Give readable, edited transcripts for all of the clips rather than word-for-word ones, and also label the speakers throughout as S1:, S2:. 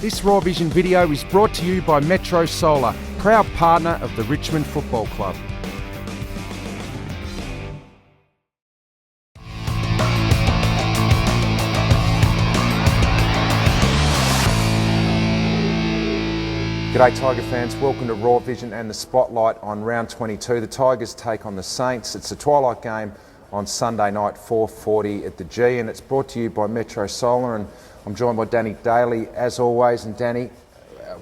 S1: This Raw Vision video is brought to you by Metro Solar, proud partner of the Richmond Football Club. G'day Tiger fans, welcome to Raw Vision and the spotlight on round 22. The Tigers take on the Saints. It's a twilight game on Sunday night, 4:40 at the G, and it's brought to you by Metro Solar, and I'm joined by Daly as always. And Danny,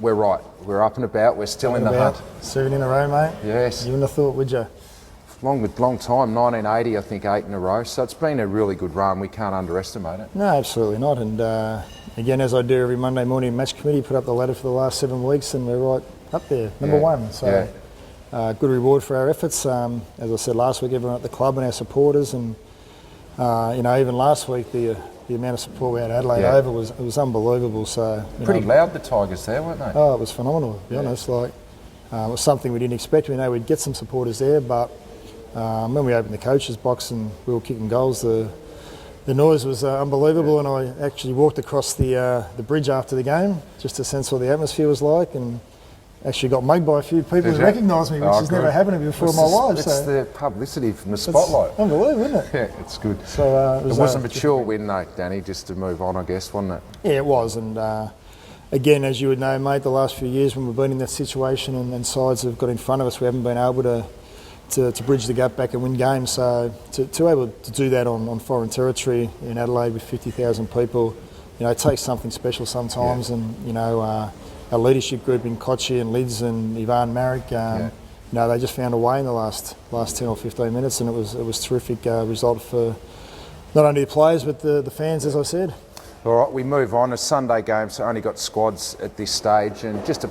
S1: we're right, we're up and about, we're still in the hunt.
S2: 7 in a row, mate.
S1: Yes.
S2: You wouldn't have thought, would you?
S1: Long time, 1980 I think, 8 in a row, so it's been a really good run. We can't underestimate it.
S2: No, absolutely not. And again, as I do every Monday morning, match committee put up the ladder for the last 7 weeks, and we're right up there, number one. So good reward for our efforts. As I said last week, everyone at the club and our supporters, and even last week the amount of support we had at Adelaide over was unbelievable. So
S1: pretty loud, the Tigers there, weren't they?
S2: Oh, it was phenomenal, to be honest. Like it was something we didn't expect. We know we'd get some supporters there, but when we opened the coach's box and we were kicking goals, the noise was unbelievable. And I actually walked across the bridge after the game just to sense what the atmosphere was like, and actually got mugged by a few people who recognised me, which has never happened to me before in my life.
S1: It's the publicity from the spotlight.
S2: It's unbelievable, isn't it?
S1: Yeah, it's good.
S2: So
S1: it was a mature win though, Danny, just to move on, I guess, wasn't it?
S2: Yeah, it was. And again, as you would know, mate, the last few years when we've been in that situation and sides have got in front of us, we haven't been able to bridge the gap back and win games. So to able to do that on foreign territory in Adelaide with 50,000 people, it takes something special sometimes. And our leadership group in Kochi and Lids and Ivan Marek, they just found a way in the last 10 or 15 minutes, and it was terrific result for not only the players but the fans, as I said.
S1: All right, we move on. A Sunday game, so only got squads at this stage, and just a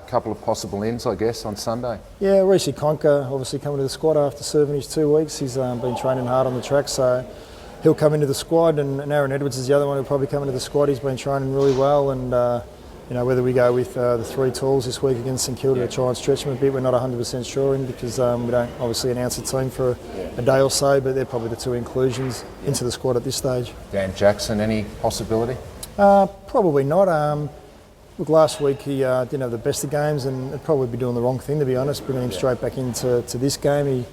S1: couple of possible ins, I guess, on Sunday.
S2: Yeah, Rishi Conker obviously coming to the squad after serving his 2 weeks. He's been training hard on the track, so he'll come into the squad, and Aaron Edwards is the other one who'll probably come into the squad. He's been training really well, and whether we go with the 3 tools this week against St Kilda to try and stretch them a bit, we're not 100% sure in, because we don't obviously announce a team for a day or so, but they're probably the 2 inclusions into the squad at this stage.
S1: Dan Jackson, any possibility?
S2: Probably not. Look, last week he didn't have the best of games, and it'd probably be doing the wrong thing, to be honest, bringing him straight back into this game.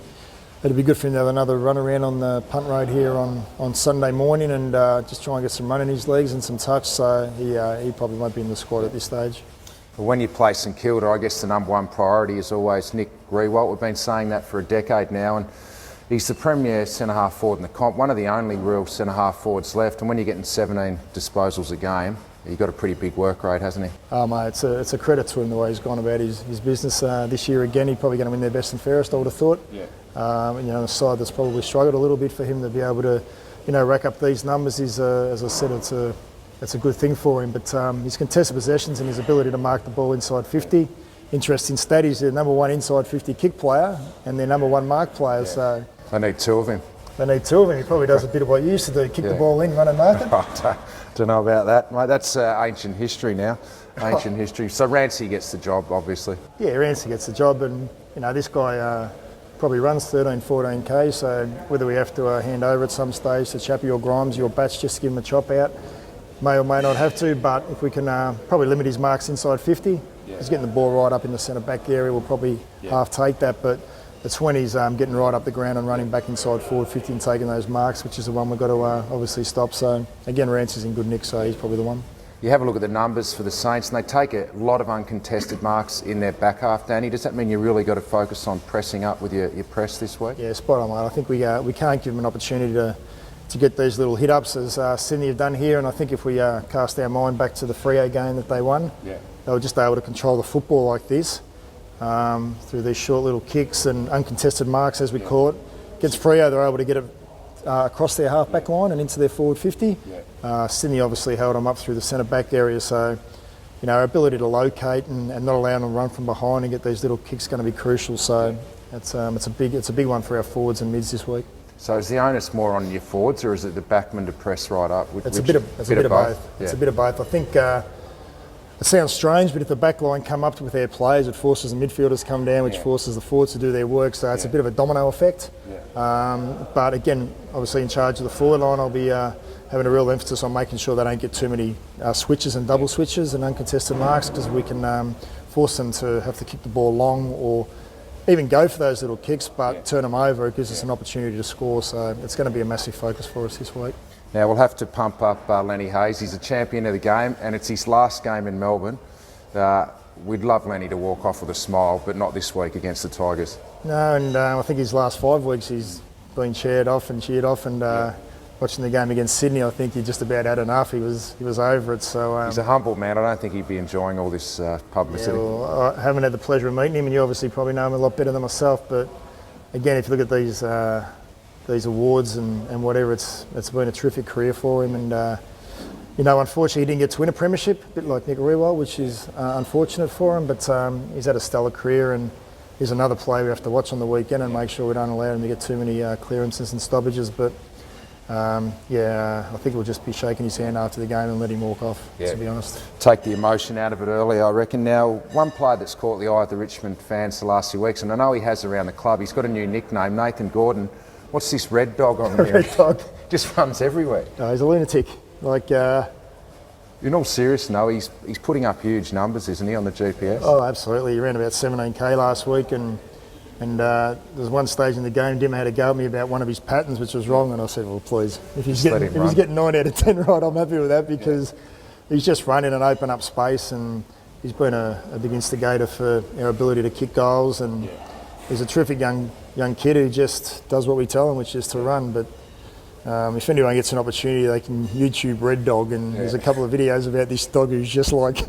S2: It'd be good for him to have another run around on the punt road here on Sunday morning and just try and get some run in his legs and some touch, so he probably won't be in the squad at this stage.
S1: Well, when you play St Kilda, I guess the number one priority is always Nick Grewalt. We've been saying that for a decade now, and he's the premier centre-half forward in the comp, one of the only real centre-half forwards left, and when you're getting 17 disposals a game, he's got a pretty big work rate, hasn't he?
S2: Oh, mate, it's a credit to him the way he's gone about his business. This year again, he's probably going to win their best and fairest, I would have thought. Yeah. A side that's probably struggled a little bit, for him to be able to, rack up these numbers is, as I said, it's a good thing for him. But his contested possessions and his ability to mark the ball inside 50, interesting stat, he's their number one inside 50 kick player and their number one mark player. Yeah. So
S1: they need 2 of him.
S2: They need 2 of him. He probably does a bit of what you used to do, kick the ball in, run and mark it.
S1: Don't know about that, mate. That's ancient history now. Ancient history. So Rancy gets the job, obviously.
S2: Yeah, Rancy gets the job, and this guy probably runs 13, 14k. So whether we have to hand over at some stage to Chappie or Grimes or Batch just to give him a chop out, may or may not have to. But if we can probably limit his marks inside 50, he's getting the ball right up in the centre back area. We'll probably half take that, but it's when he's getting right up the ground and running back inside forward 50 and taking those marks, which is the one we've got to obviously stop. So again, Rancy's in good nick, so he's probably the one. You
S1: have a look at the numbers for the Saints, and they take a lot of uncontested marks in their back half, Danny. Does that mean you really got to focus on pressing up with your press this week?
S2: Yeah, spot on, mate. I think we can't give them an opportunity to get these little hit-ups as Sydney have done here, and I think if we cast our mind back to the Freo game that they won, they were just able to control the football like this. Through these short little kicks and uncontested marks, as we call it. Against Freo, they're able to get it across their half-back line and into their forward 50. Sydney obviously held them up through the centre-back area, so our ability to locate and not allow them to run from behind and get these little kicks going to be crucial. So it's a big one for our forwards and mids this week.
S1: So is the onus more on your forwards, or is it the backmen to press right up?
S2: It's a bit of both. It's a bit of both. I think it sounds strange, but if the back line come up with their players, it forces the midfielders to come down, which forces the forwards to do their work. So it's a bit of a domino effect. But again, obviously in charge of the forward line, I'll be having a real emphasis on making sure they don't get too many switches and double switches and uncontested marks, because we can force them to have to kick the ball long or even go for those little kicks, but turn them over. It gives us an opportunity to score, so it's going to be a massive focus for us this week.
S1: Now we'll have to pump up Lenny Hayes. He's a champion of the game and it's his last game in Melbourne. We'd love Lenny to walk off with a smile, but not this week against the Tigers.
S2: No, and I think his last 5 weeks he's been cheered off, and watching the game against Sydney, I think he just about had enough. He was over it. So
S1: he's a humble man. I don't think he'd be enjoying all this publicity.
S2: Yeah, well, I haven't had the pleasure of meeting him, and you obviously probably know him a lot better than myself. But again, if you look at these awards and whatever, it's been a terrific career for him. And unfortunately, he didn't get to win a premiership, a bit like Nick Riewoldt, which is unfortunate for him. But he's had a stellar career, and he's another player we have to watch on the weekend and make sure we don't allow him to get too many clearances and stoppages. But I think we'll just be shaking his hand after the game and let him walk off, to be honest.
S1: Take the emotion out of it early, I reckon. Now, one player that's caught the eye of the Richmond fans the last few weeks, and I know he has around the club, he's got a new nickname, Nathan Gordon. What's this red dog on there?
S2: Red dog.
S1: Just runs everywhere.
S2: No, he's a lunatic.
S1: In all seriousness, no, he's putting up huge numbers, isn't he, on the GPS?
S2: Oh, absolutely. He ran about 17k last week, and there was one stage in the game, Dim had a go at me about one of his patterns, which was wrong, and I said, well, please, if he's getting 9 out of 10 right, I'm happy with that, because he's just running and open up space, and he's been a big instigator for our ability to kick goals, and he's a terrific young kid who just does what we tell him, which is to run. But if anyone gets an opportunity, they can YouTube Red Dog, and there's a couple of videos about this dog who's just like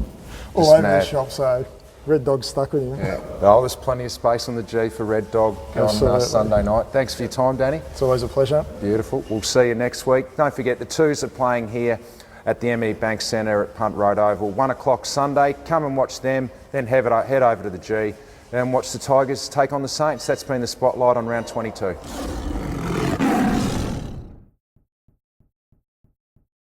S2: all over the shop. So Red Dog's stuck with him.
S1: Yeah. Oh, there's plenty of space on the G for Red Dog on Sunday night. Thanks for your time, Danny.
S2: It's always a pleasure.
S1: Beautiful. We'll see you next week. Don't forget, the Twos are playing here at the ME Bank Centre at Punt Road Oval, 1 o'clock Sunday. Come and watch them, then head over to the G and watch the Tigers take on the Saints. That's been the Spotlight on round 22.